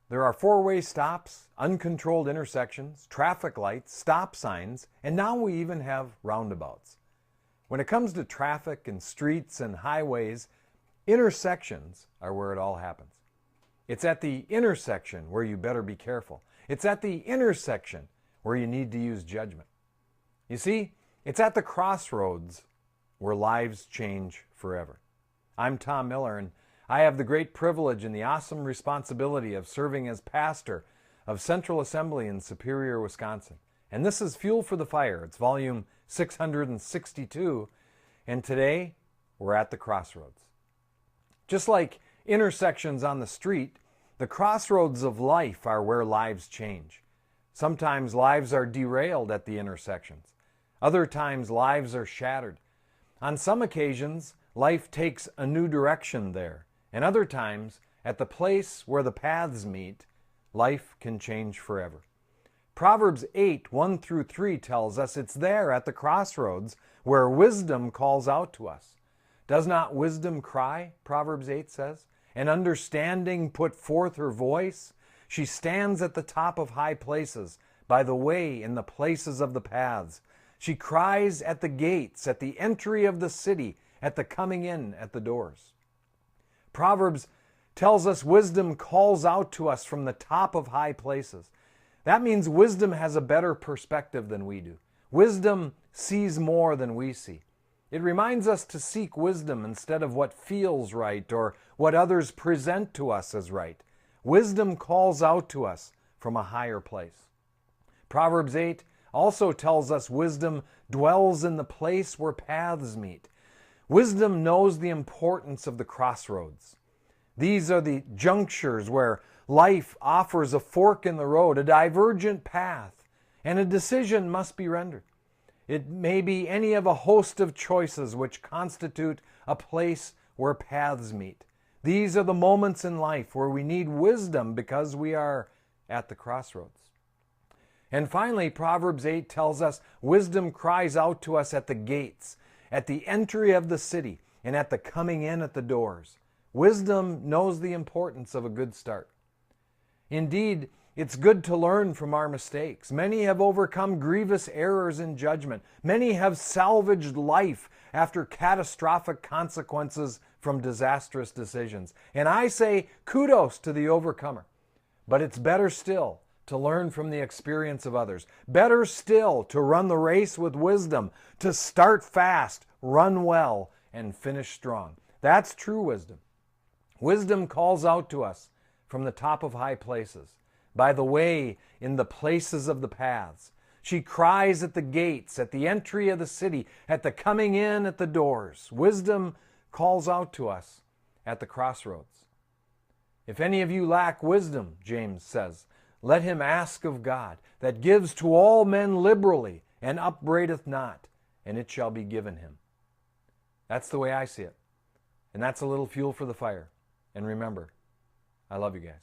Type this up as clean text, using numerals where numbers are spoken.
There are four-way stops, uncontrolled intersections, traffic lights, stop signs, and now we even have roundabouts. When it comes to traffic and streets and highways, intersections are where it all happens. It's at the intersection where you better be careful. It's at the intersection where you need to use judgment. You see, it's at the crossroads where lives change forever. I'm Tom Miller, and I have the great privilege and the awesome responsibility of serving as pastor of Central Assembly in Superior, Wisconsin. And this is Fuel for the Fire. It's volume 662, and today we're at the crossroads. Just like intersections on the street, the crossroads of life are where lives change. Sometimes lives are derailed at the intersections. Other times lives are shattered. On some occasions, life takes a new direction there. And other times, at the place where the paths meet, life can change forever. Proverbs 8, 1 through 3 tells us it's there at the crossroads where wisdom calls out to us. Does not wisdom cry, Proverbs 8 says, and understanding put forth her voice? She stands at the top of high places, by the way in the places of the paths. She cries at the gates, at the entry of the city, at the coming in at the doors. Proverbs tells us wisdom calls out to us from the top of high places. That means wisdom has a better perspective than we do. Wisdom sees more than we see. It reminds us to seek wisdom instead of what feels right or what others present to us as right. Wisdom calls out to us from a higher place. Proverbs 8 also tells us wisdom dwells in the place where paths meet. Wisdom knows the importance of the crossroads. These are the junctures where life offers a fork in the road, a divergent path, and a decision must be rendered. It may be any of a host of choices which constitute a place where paths meet. These are the moments in life where we need wisdom because we are at the crossroads. And finally, Proverbs 8 tells us wisdom cries out to us at the gates, at the entry of the city, and at the coming in at the doors. Wisdom knows the importance of a good start. Indeed, it's good to learn from our mistakes. Many have overcome grievous errors in judgment. Many have salvaged life after catastrophic consequences from disastrous decisions. And I say kudos to the overcomer. But it's better still to learn from the experience of others. Better still to run the race with wisdom, to start fast, run well, and finish strong. That's true wisdom. Wisdom calls out to us from the top of high places, by the way in the places of the paths. She cries at the gates, at the entry of the city, at the coming in at the doors. Wisdom calls out to us at the crossroads. If any of you lack wisdom, James says, let him ask of God, that gives to all men liberally and upbraideth not, and it shall be given him. That's the way I see it. And that's a little fuel for the fire. And remember, I love you guys.